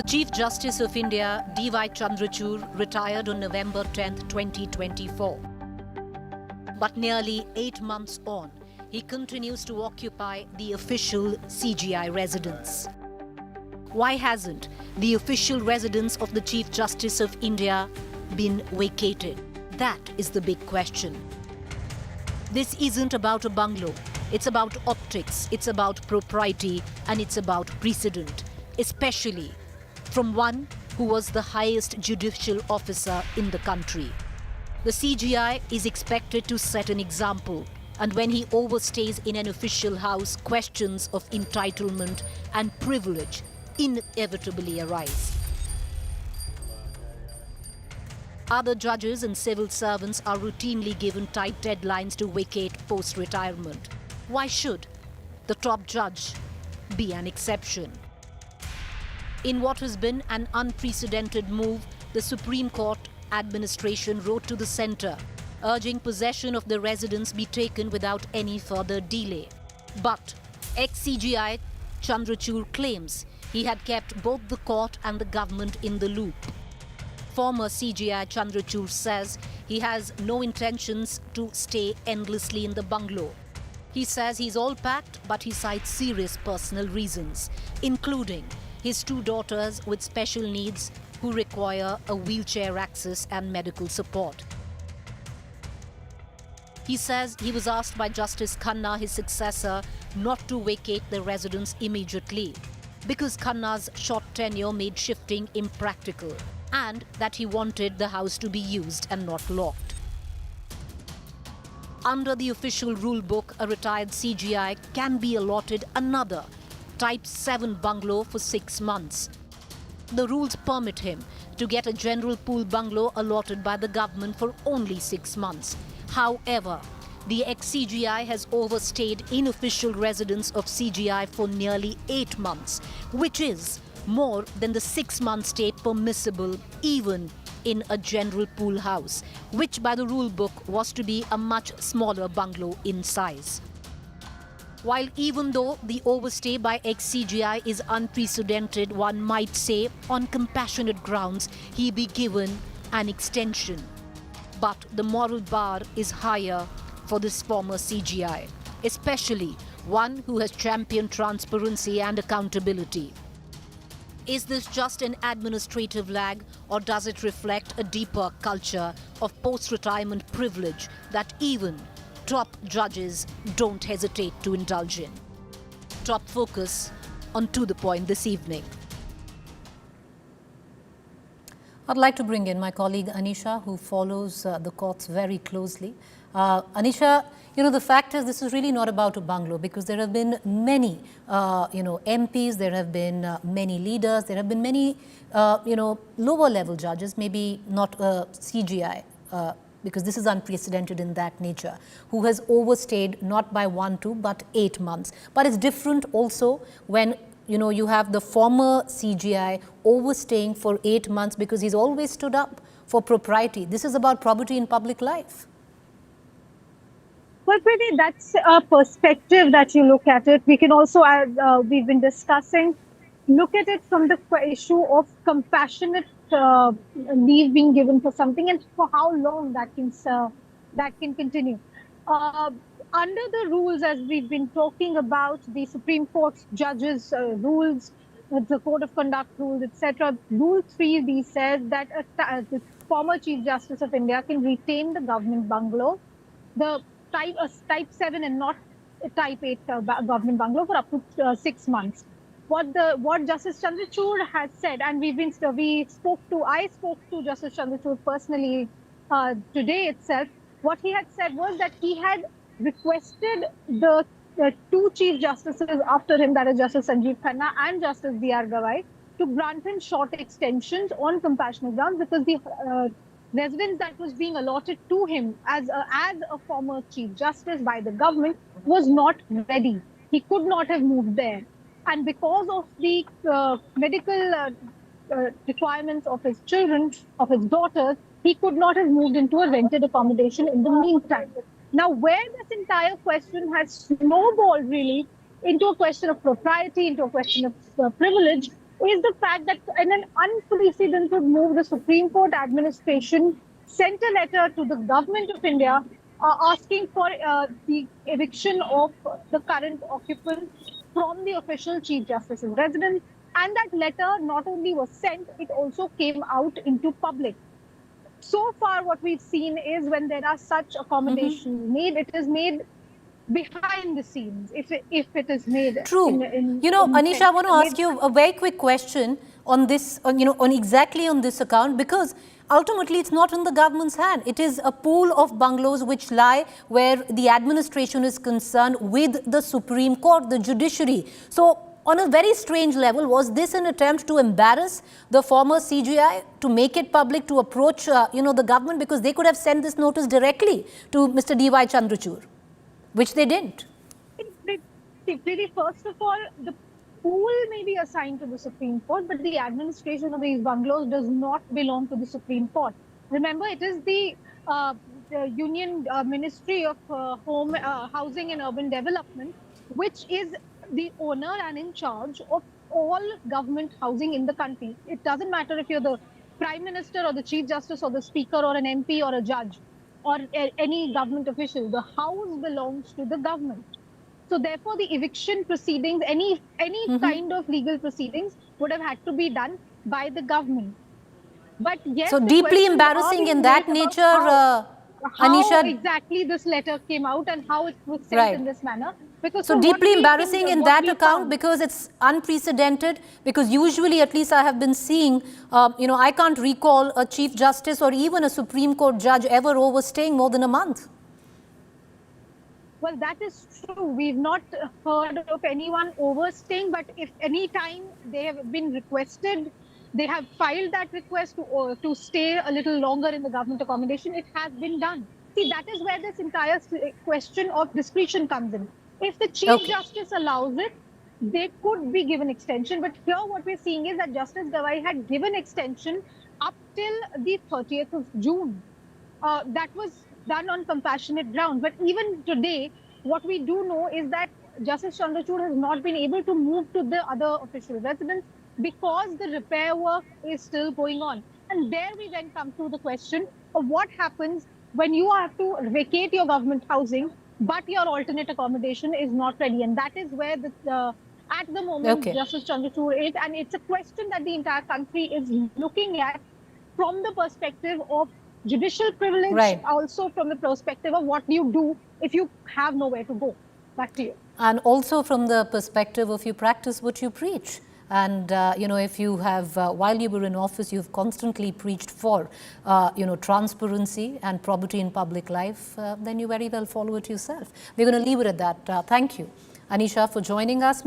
The Chief Justice of India, D.Y. Chandrachud, retired on November 10, 2024. But nearly 8 months on, he continues to occupy the official CJI residence. Why hasn't the official residence of the Chief Justice of India been vacated? That is the big question. This isn't about a bungalow. It's about optics, it's about propriety, and it's about precedent, especially from one who was the highest judicial officer in the country. The CJI is expected to set an example, and when he overstays in an official house, questions of entitlement and privilege inevitably arise. Other judges and civil servants are routinely given tight deadlines to vacate post-retirement. Why should the top judge be an exception? In what has been an unprecedented move, the Supreme Court administration wrote to the centre, urging possession of the residence be taken without any further delay. But ex-CJI Chandrachud claims he had kept both the court and the government in the loop. Former CJI Chandrachud says he has no intentions to stay endlessly in the bungalow. He says he's all packed, but he cites serious personal reasons, including his 2 daughters with special needs who require a wheelchair access and medical support. He says he was asked by Justice Khanna, his successor, not to vacate the residence immediately because Khanna's short tenure made shifting impractical, and that he wanted the house to be used and not locked. Under the official rule book, a retired CJI can be allotted another Type 7 bungalow for 6 months. The rules permit him to get a general pool bungalow allotted by the government for only 6 months. However, the ex-CJI has overstayed in official residence of CJI for nearly 8 months, which is more than the 6-month stay permissible even in a general pool house, which by the rule book was to be a much smaller bungalow in size. While even though the overstay by ex-CJI is unprecedented, one might say on compassionate grounds he be given an extension. But the moral bar is higher for this former CJI, especially one who has championed transparency and accountability. Is this just an administrative lag, or does it reflect a deeper culture of post-retirement privilege that even top judges don't hesitate to indulge in? Top Focus on To The Point this evening. I'd like to bring in my colleague Anisha, who follows the courts very closely. Anisha, the fact is this is really not about a bungalow, because there have been many, MPs, there have been many leaders, there have been many, lower level judges, maybe not CJI, because this is unprecedented in that nature, who has overstayed not by 1, 2, but 8 months. But it's different also when you have the former CJI overstaying for 8 months because he's always stood up for propriety. This is about property in public life. Well, Preeti, that's a perspective that you look at it. We can also, as we've been discussing, look at it from the issue of compassionate leave being given for something, and for how long that can continue. Under the rules, as we've been talking about, the Supreme Court judges' rules, the Code of Conduct rules, etc. Rule 3B says that the former Chief Justice of India can retain the government bungalow, the type 7 and not type 8 government bungalow, for up to 6 months. What Justice Chandrachud has said, and I spoke to Justice Chandrachud personally today itself. What he had said was that he had requested the 2 Chief Justices after him, that is Justice Sanjeev Khanna and Justice B.R. Gawai, to grant him short extensions on compassionate grounds, because the residence that was being allotted to him as a former Chief Justice by the government was not ready. He could not have moved there. And because of the medical requirements of his children, of his daughters, he could not have moved into a rented accommodation in the meantime. Now, where this entire question has snowballed really into a question of propriety, into a question of privilege, is the fact that in an unprecedented move, the Supreme Court administration sent a letter to the government of India asking for the eviction of the current occupants from the official Chief Justice's residence. And that letter not only was sent, it also came out into public. So far, what we've seen is when there are such accommodations made, it is made behind the scenes. If it is made True. Anisha, I want to ask you a very quick question on this, on exactly on this account, because ultimately it's not in the government's hand. It is a pool of bungalows which lie where the administration is concerned with the Supreme Court, the judiciary. So on a very strange level, was this an attempt to embarrass the former CJI, to make it public, to approach, the government, because they could have sent this notice directly to Mr. D.Y. Chandrachud, which they didn't? First of all, the pool may be assigned to the Supreme Court, but the administration of these bungalows does not belong to the Supreme Court. Remember, it is the Union Ministry of Home, Housing and Urban Development, which is the owner and in charge of all government housing in the country. It doesn't matter if you're the Prime Minister or the Chief Justice or the Speaker or an MP or a judge or any government official. The house belongs to the government. So therefore, the eviction proceedings, any kind of legal proceedings would have had to be done by the government. But yes, so deeply embarrassing in that nature, Anisha. How exactly this letter came out and how it was sent in this manner. Because so deeply embarrassing in that account, because it's unprecedented, because usually, at least I have been seeing, I can't recall a Chief Justice or even a Supreme Court judge ever overstaying more than a month. Well, that is true. We've not heard of anyone overstaying, but if any time they have been requested, they have filed that request to stay a little longer in the government accommodation, it has been done. See, that is where this entire question of discretion comes in. If the Chief Justice allows it, they could be given extension. But here what we're seeing is that Justice Gawai had given extension up till the 30th of June. That was done on compassionate grounds. But even today, what we do know is that Justice Chandrachud has not been able to move to the other official residence because the repair work is still going on. And there we then come to the question of what happens when you have to vacate your government housing, but your alternate accommodation is not ready. And that is where at the moment, Justice Chandrachud is, and it's a question that the entire country is looking at from the perspective of judicial privilege, also from the perspective of what you do if you have nowhere to go. Back to you. And also from the perspective of you practice what you preach. And, if you have, while you were in office, you've constantly preached for, transparency and probity in public life, then you very well follow it yourself. We're going to leave it at that. Thank you, Anisha, for joining us.